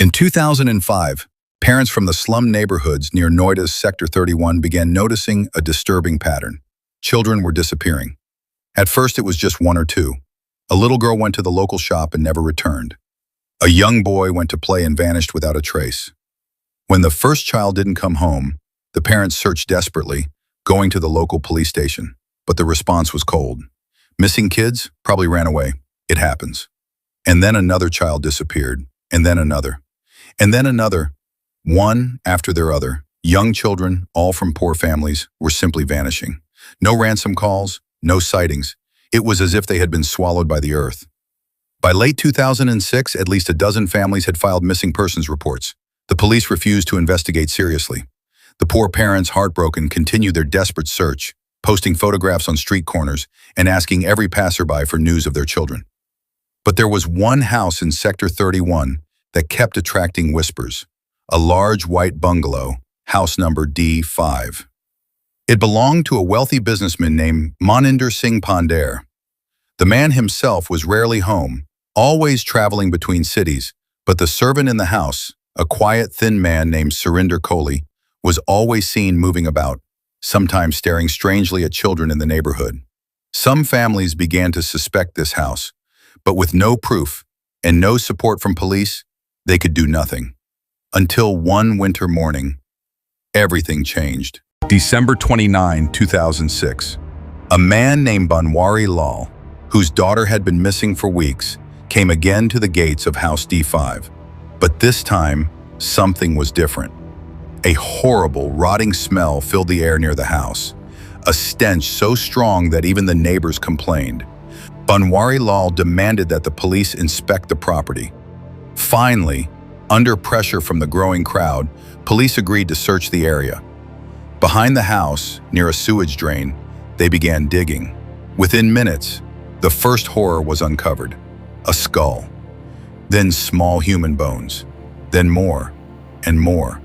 In 2005, parents from the slum neighborhoods near Noida's Sector 31 began noticing a disturbing pattern. Children were disappearing. At first, it was just one or two. A little girl went to the local shop and never returned. A young boy went to play and vanished without a trace. When the first child didn't come home, the parents searched desperately, going to the local police station. But the response was cold. Missing kids? Probably ran away. It happens. And then another child disappeared, and then another. And then another, one after their other. Young children, all from poor families, were simply vanishing. No ransom calls, no sightings. It was as if they had been swallowed by the earth. By late 2006, at least a dozen families had filed missing persons reports. The police refused to investigate seriously. The poor parents, heartbroken, continued their desperate search, posting photographs on street corners and asking every passerby for news of their children. But there was one house in Sector 31 that kept attracting whispers. A large white bungalow, house number D5. It belonged to a wealthy businessman named Maninder Singh Pandey. The man himself was rarely home, always traveling between cities, but the servant in the house, a quiet, thin man named Surinder Kohli, was always seen moving about, sometimes staring strangely at children in the neighborhood. Some families began to suspect this house, but with no proof and no support from police, they could do nothing. Until one winter morning, everything changed. December 29, 2006. A man named Banwari Lal, whose daughter had been missing for weeks, came again to the gates of House D5. But this time, something was different. A horrible, rotting smell filled the air near the house, a stench so strong that even the neighbors complained. Banwari Lal demanded that the police inspect the property. Finally, under pressure from the growing crowd, police agreed to search the area. Behind the house, near a sewage drain, they began digging. Within minutes, the first horror was uncovered: a skull, then small human bones, then more and more.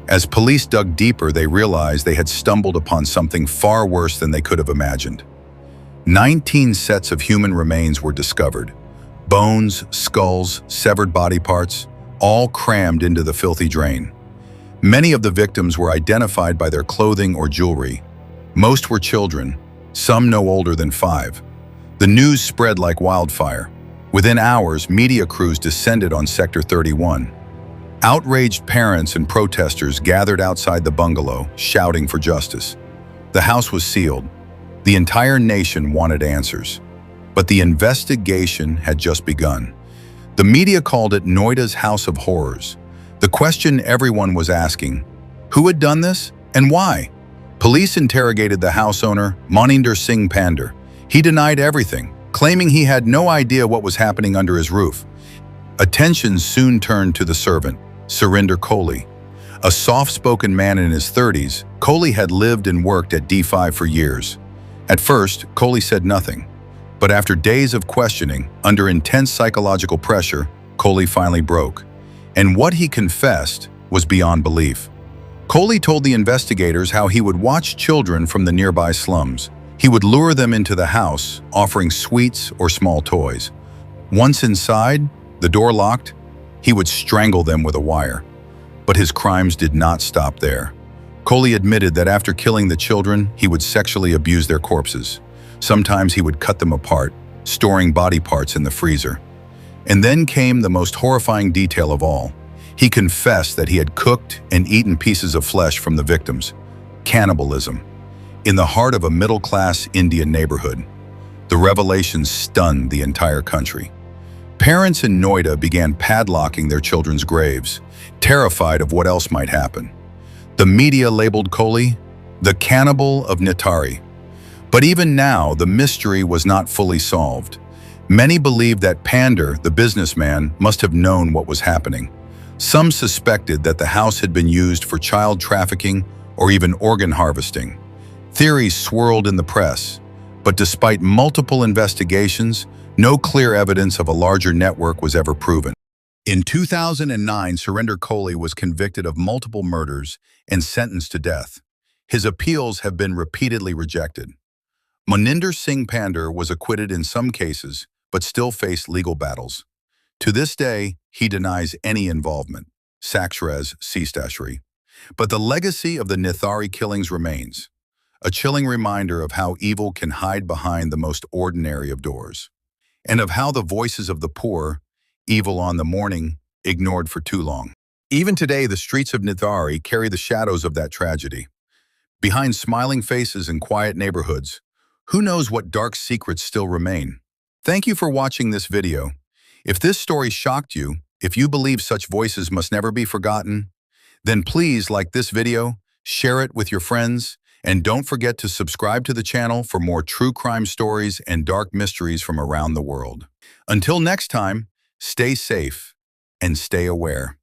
As police dug deeper, they realized they had stumbled upon something far worse than they could have imagined. 19 sets of human remains were discovered. Bones, skulls, severed body parts, all crammed into the filthy drain. Many of the victims were identified by their clothing or jewelry. Most were children, some no older than 5. The news spread like wildfire. Within hours, media crews descended on Sector 31. Outraged parents and protesters gathered outside the bungalow, shouting for justice. The house was sealed. The entire nation wanted answers. But the investigation had just begun. The media called it Noida's House of Horrors. The question everyone was asking: who had done this and why? Police interrogated the house owner, Maninder Singh Pandey. He denied everything, claiming he had no idea what was happening under his roof. Attention soon turned to the servant, Surinder Kohli. A soft-spoken man in his 30s, Kohli had lived and worked at D5 for years. At first, Kohli said nothing. But after days of questioning, under intense psychological pressure, Kohli finally broke. And what he confessed was beyond belief. Kohli told the investigators how he would watch children from the nearby slums. He would lure them into the house, offering sweets or small toys. Once inside, the door locked, he would strangle them with a wire. But his crimes did not stop there. Kohli admitted that after killing the children, he would sexually abuse their corpses. Sometimes he would cut them apart, storing body parts in the freezer. And then came the most horrifying detail of all. He confessed that he had cooked and eaten pieces of flesh from the victims. Cannibalism. In the heart of a middle-class Indian neighborhood. The revelation stunned the entire country. Parents in Noida began padlocking their children's graves, terrified of what else might happen. The media labeled Kohli the cannibal of Nithari. But even now, the mystery was not fully solved. Many believed that Pandey, the businessman, must have known what was happening. Some suspected that the house had been used for child trafficking or even organ harvesting. Theories swirled in the press, but despite multiple investigations, no clear evidence of a larger network was ever proven. In 2009, Surinder Kohli was convicted of multiple murders and sentenced to death. His appeals have been repeatedly rejected. Maninder Singh Pandey was acquitted in some cases, but still faced legal battles. To this day, he denies any involvement. Saxrez Seastashri. But the legacy of the Nithari killings remains, a chilling reminder of how evil can hide behind the most ordinary of doors, and of how the voices of the poor, evil on the morning, ignored for too long. Even today, the streets of Nithari carry the shadows of that tragedy. Behind smiling faces and quiet neighborhoods, who knows what dark secrets still remain? Thank you for watching this video. If this story shocked you, if you believe such voices must never be forgotten, then please like this video, share it with your friends, and don't forget to subscribe to the channel for more true crime stories and dark mysteries from around the world. Until next time, stay safe and stay aware.